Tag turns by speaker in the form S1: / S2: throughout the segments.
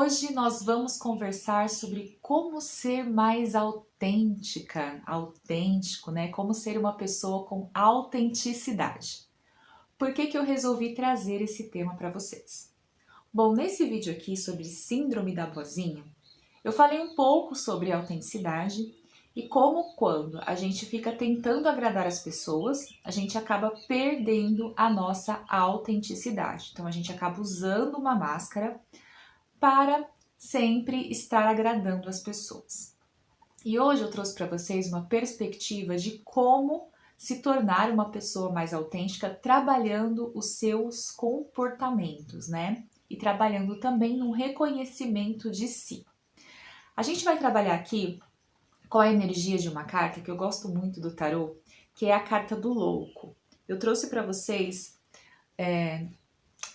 S1: Hoje nós vamos conversar sobre como ser mais autêntica, autêntico, né? Como ser uma pessoa com autenticidade. Por que que eu resolvi trazer esse tema para vocês? Bom, nesse vídeo aqui sobre síndrome da vozinha, eu falei um pouco sobre autenticidade e como quando a gente fica tentando agradar as pessoas, a gente acaba perdendo a nossa autenticidade. Então a gente acaba usando uma máscara para sempre estar agradando as pessoas. E hoje eu trouxe para vocês uma perspectiva de como se tornar uma pessoa mais autêntica trabalhando os seus comportamentos, né? E trabalhando também no reconhecimento de si. A gente vai trabalhar aqui com a energia de uma carta que eu gosto muito do tarô, que é a carta do louco. Eu trouxe para vocês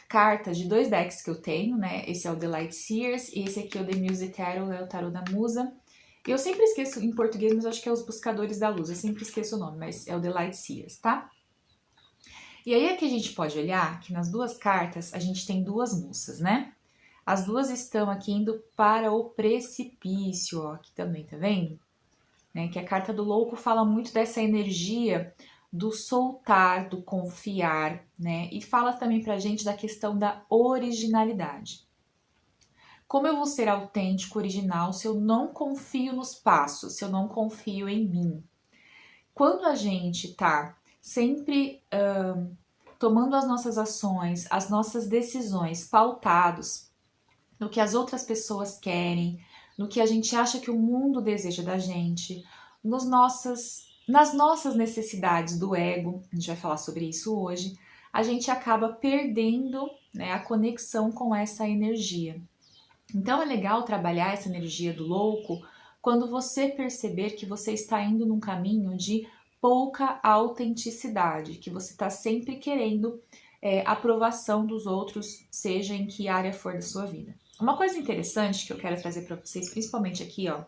S1: cartas de dois decks que eu tenho, né? Esse é o The Light Seers e esse aqui é o The Muse Tarot, é o tarô da musa. Eu sempre esqueço em português, mas acho que é os Buscadores da Luz, eu sempre esqueço o nome, mas é o The Light Seers, tá? E aí é que a gente pode olhar que nas duas cartas a gente tem duas moças, né? As duas estão aqui indo para o precipício, ó, aqui também, tá vendo? Né? Que a carta do louco fala muito dessa energia do soltar, do confiar, né? E fala também pra gente da questão da originalidade. Como eu vou ser autêntico, original, se eu não confio nos passos, se eu não confio em mim? Quando a gente tá sempre tomando as nossas ações, as nossas decisões pautados no que as outras pessoas querem, no que a gente acha que o mundo deseja da gente, nas nossas necessidades do ego, a gente vai falar sobre isso hoje, a gente acaba perdendo, né, a conexão com essa energia. Então é legal trabalhar essa energia do louco quando você perceber que você está indo num caminho de pouca autenticidade, que você está sempre querendo aprovação dos outros, seja em que área for da sua vida. Uma coisa interessante que eu quero trazer para vocês, principalmente aqui, ó,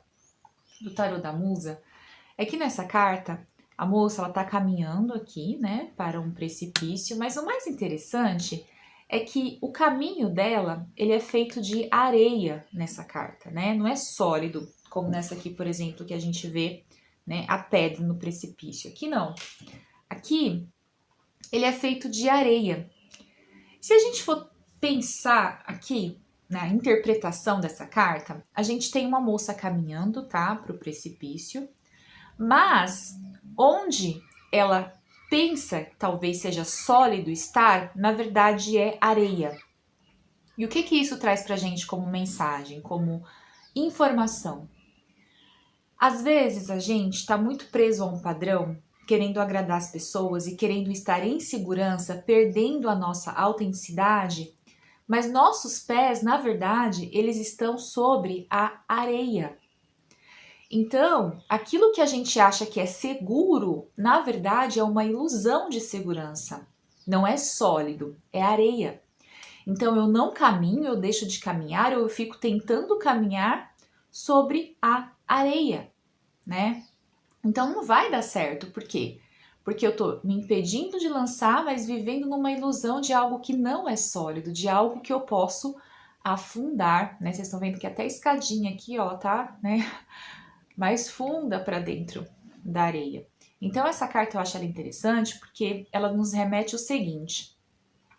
S1: do tarô da musa, é que nessa carta a moça ela tá caminhando aqui, né, para um precipício, mas o mais interessante é que o caminho dela, ele é feito de areia nessa carta, né? Não é sólido, como nessa aqui, por exemplo, que a gente vê, né, a pedra no precipício. Aqui não. Aqui ele é feito de areia. Se a gente for pensar aqui na interpretação dessa carta, a gente tem uma moça caminhando, tá, para o precipício, mas onde ela pensa que talvez seja sólido estar, na verdade é areia. E o que que isso traz pra gente como mensagem, como informação? Às vezes a gente está muito preso a um padrão, querendo agradar as pessoas e querendo estar em segurança, perdendo a nossa autenticidade, mas nossos pés, na verdade, eles estão sobre a areia. Então, aquilo que a gente acha que é seguro, na verdade é uma ilusão de segurança. Não é sólido, é areia. Então eu não caminho, eu deixo de caminhar, ou eu fico tentando caminhar sobre a areia, né? Então não vai dar certo, por quê? Porque eu tô me impedindo de lançar, mas vivendo numa ilusão de algo que não é sólido, de algo que eu posso afundar, né? Vocês estão vendo que até a escadinha aqui, ó, tá, né? Mais funda para dentro da areia. Então essa carta eu acho ela interessante porque ela nos remete o seguinte: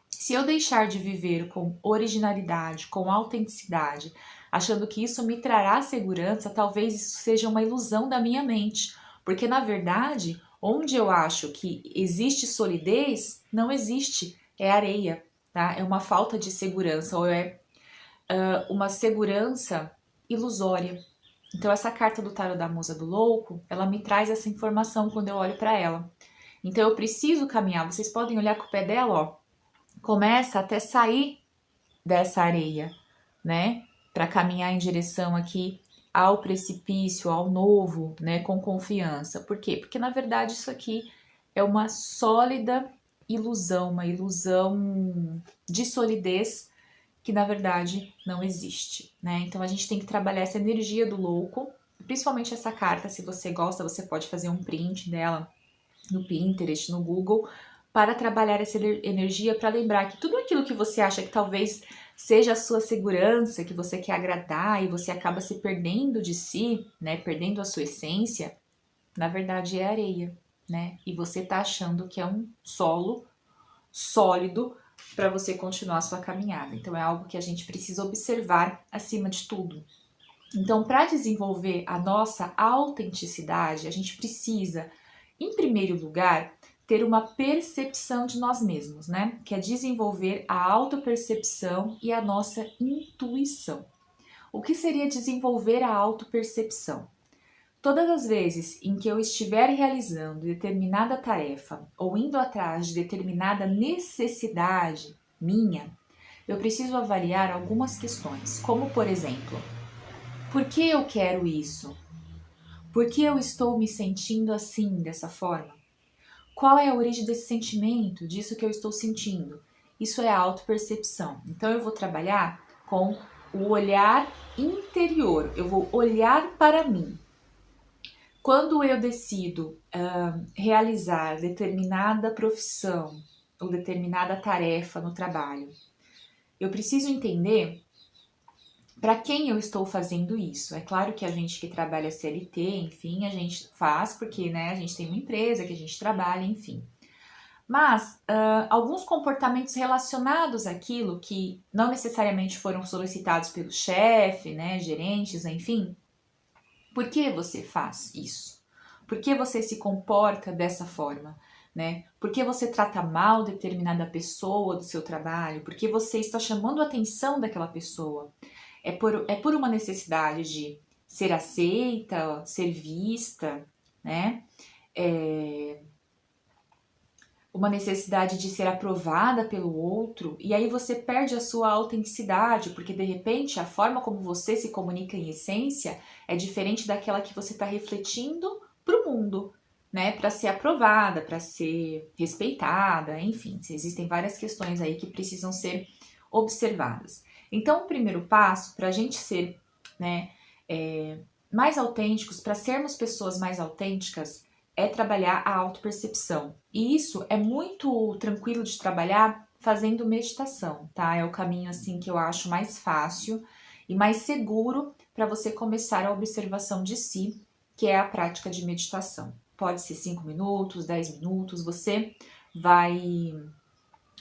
S1: se eu deixar de viver com originalidade, com autenticidade, achando que isso me trará segurança, talvez isso seja uma ilusão da minha mente, porque na verdade, onde eu acho que existe solidez, não existe, é areia, tá? É uma falta de segurança ou é uma segurança ilusória. Então essa carta do tarô da musa do louco, ela me traz essa informação quando eu olho para ela. Então eu preciso caminhar. Vocês podem olhar com o pé dela, ó, começa até sair dessa areia, né? Para caminhar em direção aqui ao precipício, ao novo, né? Com confiança. Por quê? Porque na verdade isso aqui é uma sólida ilusão, uma ilusão de solidez que na verdade não existe, né? Então a gente tem que trabalhar essa energia do louco, principalmente essa carta. Se você gosta, você pode fazer um print dela no Pinterest, no Google, para trabalhar essa energia, para lembrar que tudo aquilo que você acha que talvez seja a sua segurança, que você quer agradar e você acaba se perdendo de si, né, perdendo a sua essência, na verdade é areia, né? E você tá achando que é um solo sólido para você continuar a sua caminhada. Então é algo que a gente precisa observar acima de tudo. Então, para desenvolver a nossa autenticidade, a gente precisa, em primeiro lugar, ter uma percepção de nós mesmos, né? Que é desenvolver a autopercepção e a nossa intuição. O que seria desenvolver a autopercepção? Todas as vezes em que eu estiver realizando determinada tarefa ou indo atrás de determinada necessidade minha, eu preciso avaliar algumas questões, como por exemplo, por que eu quero isso? Por que eu estou me sentindo assim, dessa forma? Qual é a origem desse sentimento, disso que eu estou sentindo? Isso é a autopercepção. Então eu vou trabalhar com o olhar interior, eu vou olhar para mim. Quando eu decido realizar determinada profissão ou determinada tarefa no trabalho, eu preciso entender para quem eu estou fazendo isso. É claro que a gente que trabalha CLT, enfim, a gente faz porque, né, a gente tem uma empresa que a gente trabalha, enfim. Mas alguns comportamentos relacionados àquilo que não necessariamente foram solicitados pelo chefe, né, gerentes, enfim. Por que você faz isso? Por que você se comporta dessa forma? Né? Por que você trata mal determinada pessoa do seu trabalho? Por que você está chamando a atenção daquela pessoa? É por uma necessidade de ser aceita, ser vista, né? Uma necessidade de ser aprovada pelo outro, e aí você perde a sua autenticidade, porque de repente a forma como você se comunica em essência é diferente daquela que você está refletindo para o mundo, né? Para ser aprovada, para ser respeitada, enfim, existem várias questões aí que precisam ser observadas. Então, o primeiro passo para a gente ser, né, mais autênticos, para sermos pessoas mais autênticas, é trabalhar a autopercepção. E isso é muito tranquilo de trabalhar fazendo meditação, tá? É o caminho assim que eu acho mais fácil e mais seguro para você começar a observação de si, que é a prática de meditação. Pode ser 5 minutos, 10 minutos, você vai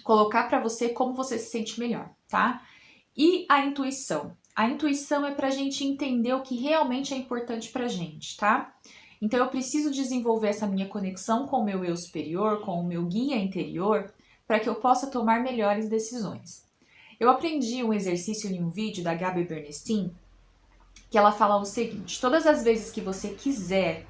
S1: colocar para você como você se sente melhor, tá? E a intuição? A intuição é para a gente entender o que realmente é importante para a gente, tá? Então eu preciso desenvolver essa minha conexão com o meu eu superior, com o meu guia interior, para que eu possa tomar melhores decisões. Eu aprendi um exercício em um vídeo da Gabi Bernstein, que ela fala o seguinte: todas as vezes que você quiser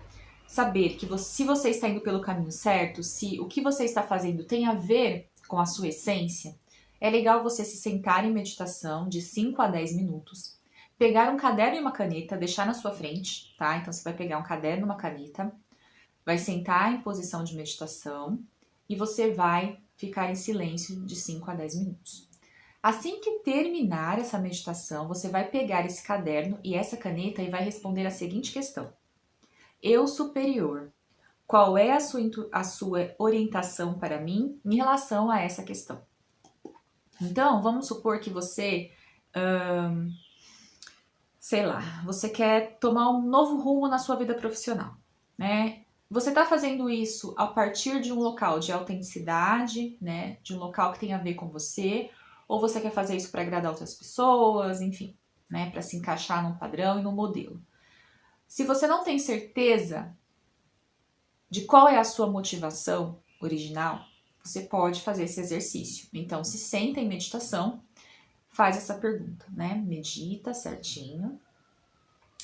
S1: saber que se você está indo pelo caminho certo, se o que você está fazendo tem a ver com a sua essência, é legal você se sentar em meditação de 5 a 10 minutos, pegar um caderno e uma caneta, deixar na sua frente, tá? Então você vai pegar um caderno e uma caneta, vai sentar em posição de meditação e você vai ficar em silêncio de 5 a 10 minutos. Assim que terminar essa meditação, você vai pegar esse caderno e essa caneta e vai responder a seguinte questão: eu superior, qual é a sua orientação para mim em relação a essa questão? Então, vamos supor que você, sei lá, você quer tomar um novo rumo na sua vida profissional, né? Você está fazendo isso a partir de um local de autenticidade, né? De um local que tem a ver com você, ou você quer fazer isso para agradar outras pessoas, enfim, né? Para se encaixar num padrão e num modelo. Se você não tem certeza de qual é a sua motivação original, você pode fazer esse exercício. Então, se senta em meditação, faz essa pergunta, né? Medita certinho.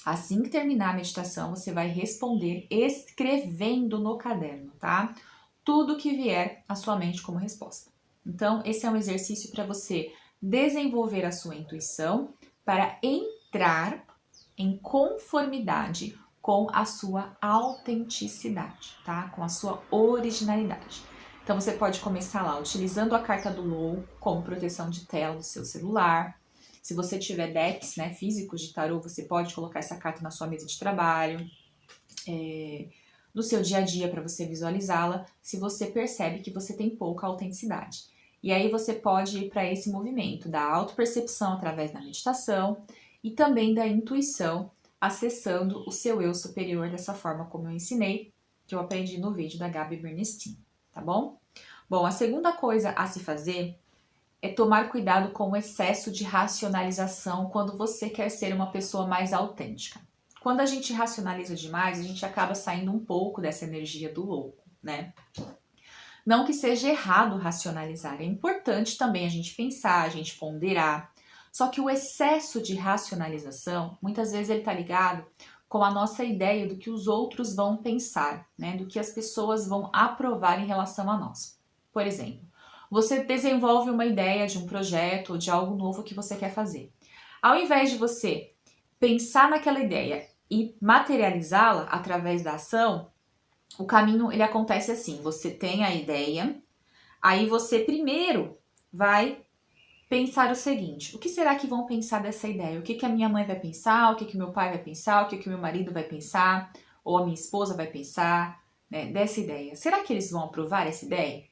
S1: Assim que terminar a meditação, você vai responder escrevendo no caderno, tá? Tudo que vier à sua mente como resposta. Então, esse é um exercício para você desenvolver a sua intuição, para entrar em conformidade com a sua autenticidade, tá? Com a sua originalidade. Então você pode começar lá utilizando a carta do Low como proteção de tela do seu celular. Se você tiver decks, né, físicos de tarô, você pode colocar essa carta na sua mesa de trabalho. no seu dia a dia para você visualizá-la, se você percebe que você tem pouca autenticidade. E aí você pode ir para esse movimento da autopercepção através da meditação e também da intuição, acessando o seu eu superior dessa forma como eu ensinei, que eu aprendi no vídeo da Gabi Bernstein, tá bom? Bom, a segunda coisa a se fazer é tomar cuidado com o excesso de racionalização quando você quer ser uma pessoa mais autêntica. Quando a gente racionaliza demais, a gente acaba saindo um pouco dessa energia do louco, né? Não que seja errado racionalizar, é importante também a gente pensar, a gente ponderar. Só que o excesso de racionalização, muitas vezes ele tá ligado com a nossa ideia do que os outros vão pensar, né? Do que as pessoas vão aprovar em relação a nós. Por exemplo, você desenvolve uma ideia de um projeto ou de algo novo que você quer fazer. Ao invés de você pensar naquela ideia e materializá-la através da ação, o caminho ele acontece assim: você tem a ideia, aí você primeiro vai pensar o seguinte: o que será que vão pensar dessa ideia? O que que a minha mãe vai pensar? O que que meu pai vai pensar? O que que meu marido vai pensar? Ou a minha esposa vai pensar, né, dessa ideia? Será que eles vão aprovar essa ideia?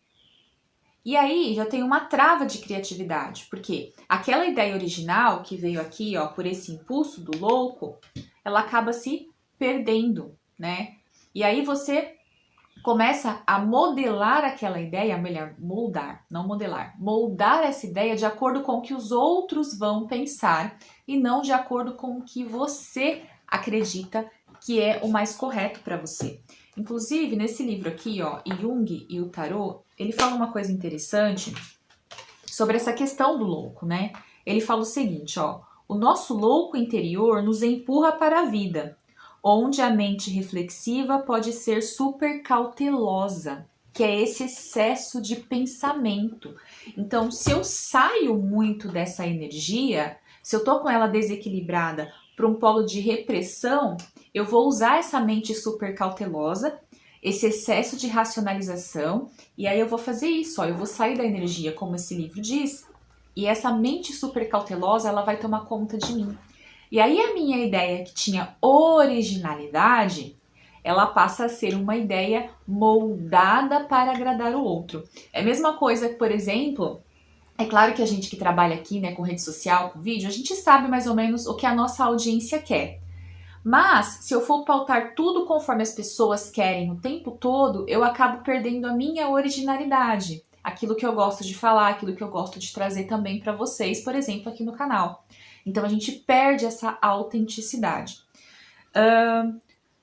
S1: E aí já tem uma trava de criatividade, porque aquela ideia original que veio aqui, ó, por esse impulso do louco, ela acaba se perdendo, né? E aí você começa a modelar aquela ideia, melhor, moldar, não modelar, moldar essa ideia de acordo com o que os outros vão pensar e não de acordo com o que você acredita que é o mais correto para você. Inclusive, nesse livro aqui, ó, Jung e o Tarot, ele fala uma coisa interessante sobre essa questão do louco, né? Ele fala o seguinte, ó: o nosso louco interior nos empurra para a vida, onde a mente reflexiva pode ser super cautelosa, que é esse excesso de pensamento. Então, se eu saio muito dessa energia, se eu tô com ela desequilibrada para um polo de repressão, eu vou usar essa mente super cautelosa, esse excesso de racionalização, e aí eu vou fazer isso, ó, eu vou sair da energia, como esse livro diz, e essa mente super cautelosa, ela vai tomar conta de mim. E aí a minha ideia que tinha originalidade, ela passa a ser uma ideia moldada para agradar o outro. É a mesma coisa, por exemplo, é claro que a gente que trabalha aqui, né, com rede social, com vídeo, a gente sabe mais ou menos o que a nossa audiência quer. Mas, se eu for pautar tudo conforme as pessoas querem o tempo todo, eu acabo perdendo a minha originalidade. Aquilo que eu gosto de falar, aquilo que eu gosto de trazer também para vocês, por exemplo, aqui no canal. Então, a gente perde essa autenticidade.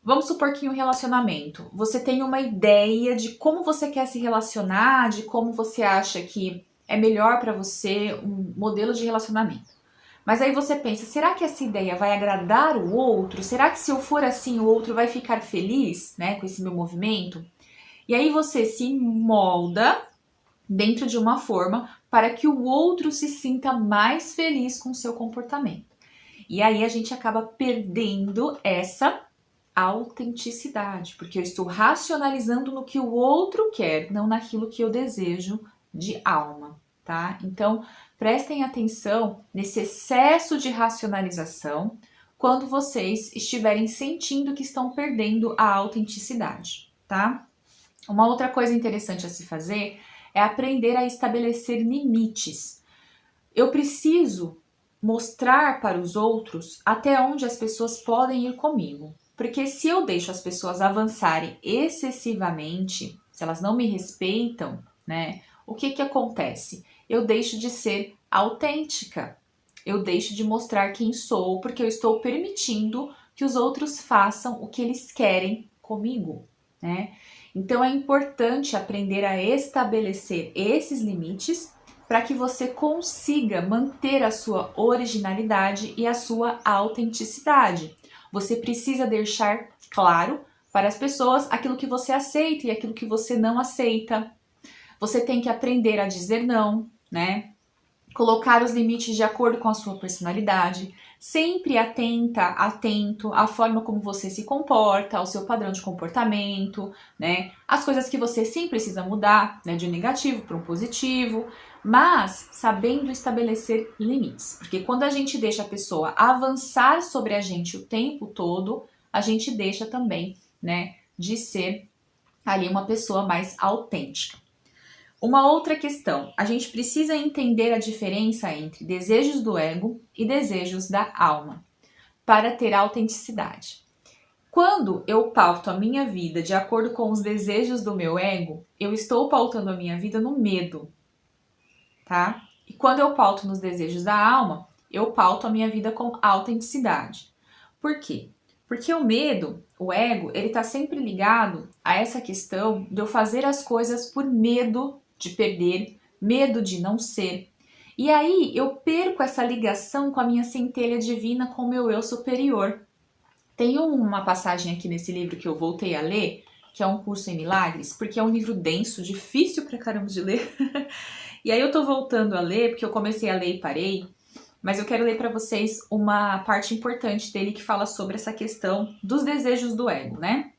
S1: Vamos supor que em um relacionamento, você tem uma ideia de como você quer se relacionar, de como você acha que é melhor para você um modelo de relacionamento. Mas aí você pensa, será que essa ideia vai agradar o outro? Será que se eu for assim, o outro vai ficar feliz, né, com esse meu movimento? E aí você se molda dentro de uma forma para que o outro se sinta mais feliz com o seu comportamento. E aí a gente acaba perdendo essa autenticidade, porque eu estou racionalizando no que o outro quer, não naquilo que eu desejo de alma, tá? Então, prestem atenção nesse excesso de racionalização quando vocês estiverem sentindo que estão perdendo a autenticidade, tá? Uma outra coisa interessante a se fazer é aprender a estabelecer limites. Eu preciso mostrar para os outros até onde as pessoas podem ir comigo. Porque se eu deixo as pessoas avançarem excessivamente, se elas não me respeitam, né? O que que acontece? Eu deixo de ser autêntica. Eu deixo de mostrar quem sou, porque eu estou permitindo que os outros façam o que eles querem comigo, né? Então é importante aprender a estabelecer esses limites para que você consiga manter a sua originalidade e a sua autenticidade. Você precisa deixar claro para as pessoas aquilo que você aceita e aquilo que você não aceita. Você tem que aprender a dizer não, né? Colocar os limites de acordo com a sua personalidade, sempre atento à forma como você se comporta, ao seu padrão de comportamento, né? As coisas que você sim precisa mudar, né? De um negativo para um positivo, mas sabendo estabelecer limites. Porque quando a gente deixa a pessoa avançar sobre a gente o tempo todo, a gente deixa também, né? de ser ali uma pessoa mais autêntica. Uma outra questão, a gente precisa entender a diferença entre desejos do ego e desejos da alma para ter autenticidade. Quando eu pauto a minha vida de acordo com os desejos do meu ego, eu estou pautando a minha vida no medo, tá? E quando eu pauto nos desejos da alma, eu pauto a minha vida com autenticidade. Por quê? Porque o medo, o ego, ele tá sempre ligado a essa questão de eu fazer as coisas por medo de perder, medo de não ser. E aí eu perco essa ligação com a minha centelha divina, com o meu eu superior. Tem uma passagem aqui nesse livro que eu voltei a ler, que é um curso em milagres, porque é um livro denso, difícil pra caramba de ler. E aí eu tô voltando a ler, porque eu comecei a ler e parei, mas eu quero ler para vocês uma parte importante dele que fala sobre essa questão dos desejos do ego, né?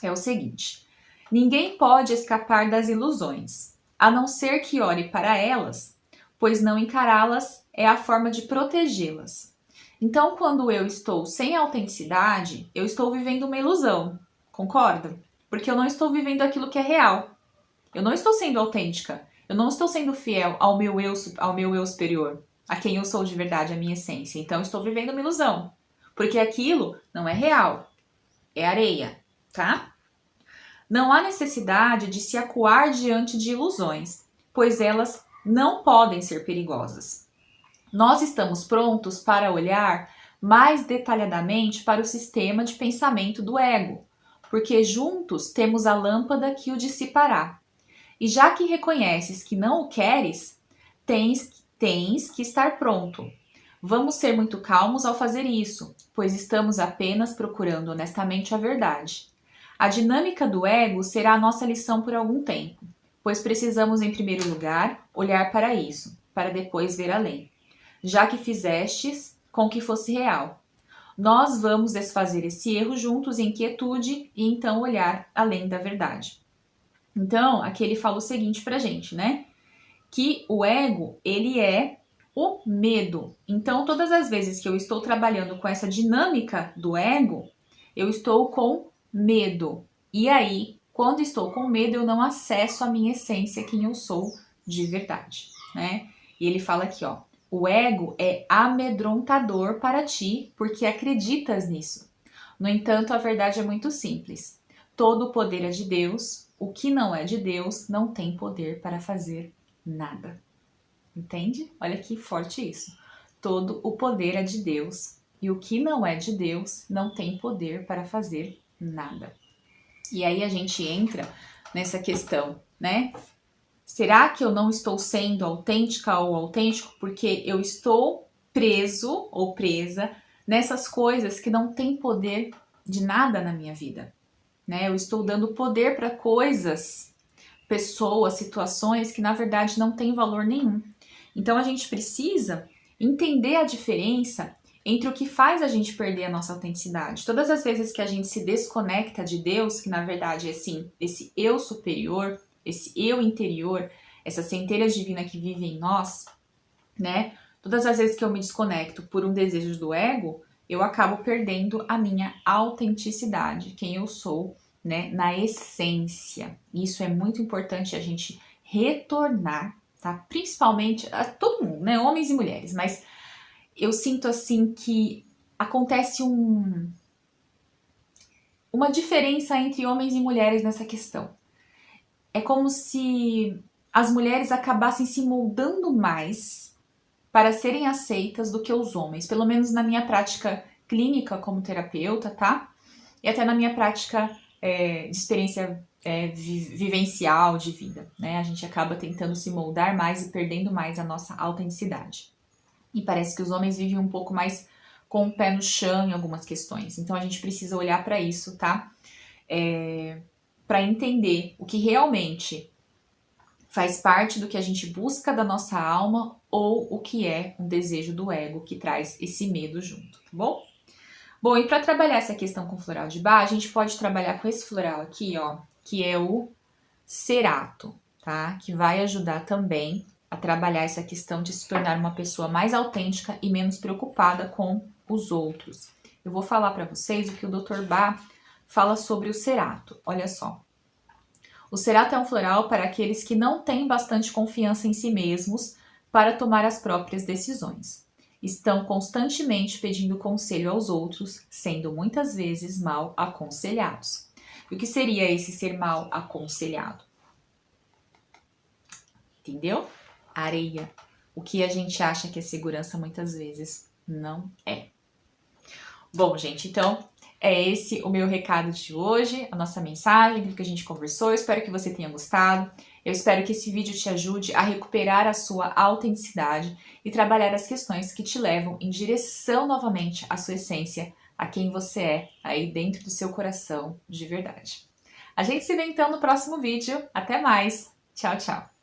S1: É o seguinte: ninguém pode escapar das ilusões, a não ser que olhe para elas, pois não encará-las é a forma de protegê-las. Então, quando eu estou sem autenticidade, eu estou vivendo uma ilusão, concorda? Porque eu não estou vivendo aquilo que é real. Eu não estou sendo autêntica. Eu não estou sendo fiel ao meu eu superior, a quem eu sou de verdade, a minha essência. Então, eu estou vivendo uma ilusão. Porque aquilo não é real. É areia, tá? Não há necessidade de se acuar diante de ilusões, pois elas não podem ser perigosas. Nós estamos prontos para olhar mais detalhadamente para o sistema de pensamento do ego, porque juntos temos a lâmpada que o dissipará. E já que reconheces que não o queres, tens que estar pronto. Vamos ser muito calmos ao fazer isso, pois estamos apenas procurando honestamente a verdade. A dinâmica do ego será a nossa lição por algum tempo, pois precisamos, em primeiro lugar, olhar para isso, para depois ver além. Já que fizestes com que fosse real. Nós vamos desfazer esse erro juntos em quietude e então olhar além da verdade. Então, aqui ele fala o seguinte pra gente, né? Que o ego, ele é o medo. Então, todas as vezes que eu estou trabalhando com essa dinâmica do ego, eu estou com medo. E aí, quando estou com medo, eu não acesso a minha essência, quem eu sou de verdade, né? E ele fala aqui, ó: o ego é amedrontador para ti, porque acreditas nisso. No entanto, a verdade é muito simples. Todo o poder é de Deus. O que não é de Deus não tem poder para fazer nada. Entende? Olha que forte isso. Todo o poder é de Deus. E o que não é de Deus não tem poder para fazer nada. E aí a gente entra nessa questão, né? Será que eu não estou sendo autêntica ou autêntico porque eu estou preso ou presa nessas coisas que não têm poder de nada na minha vida? Né? Eu estou dando poder para coisas, pessoas, situações que na verdade não têm valor nenhum. Então a gente precisa entender a diferença entre o que faz a gente perder a nossa autenticidade. Todas as vezes que a gente se desconecta de Deus, que na verdade é assim, esse eu superior, esse eu interior, essa centelha divina que vive em nós, né? Todas as vezes que eu me desconecto por um desejo do ego, eu acabo perdendo a minha autenticidade, quem eu sou, né, na essência. Isso é muito importante a gente retornar, tá? Principalmente a todo mundo, né, homens e mulheres, mas eu sinto assim que acontece uma diferença entre homens e mulheres nessa questão. É como se as mulheres acabassem se moldando mais para serem aceitas do que os homens, pelo menos na minha prática clínica como terapeuta, tá? E até na minha prática de experiência vivencial de vida, né? A gente acaba tentando se moldar mais e perdendo mais a nossa autenticidade. E parece que os homens vivem um pouco mais com o pé no chão em algumas questões. Então a gente precisa olhar para isso, tá? Para entender o que realmente faz parte do que a gente busca da nossa alma ou o que é um desejo do ego que traz esse medo junto, tá bom? Bom, e para trabalhar essa questão com floral de Bach, a gente pode trabalhar com esse floral aqui, ó, que é o Cerato, tá? Que vai ajudar também a trabalhar essa questão de se tornar uma pessoa mais autêntica e menos preocupada com os outros. Eu vou falar para vocês o que o Dr. Bach fala sobre o cerato. Olha só. O cerato é um floral para aqueles que não têm bastante confiança em si mesmos para tomar as próprias decisões. Estão constantemente pedindo conselho aos outros, sendo muitas vezes mal aconselhados. E o que seria esse ser mal aconselhado? Entendeu? Areia. O que a gente acha que é segurança muitas vezes não é. Bom, gente, então é esse o meu recado de hoje, a nossa mensagem, do que a gente conversou. Eu espero que você tenha gostado. Eu espero que esse vídeo te ajude a recuperar a sua autenticidade e trabalhar as questões que te levam em direção novamente à sua essência, a quem você é, aí dentro do seu coração de verdade. A gente se vê então no próximo vídeo. Até mais. Tchau, tchau.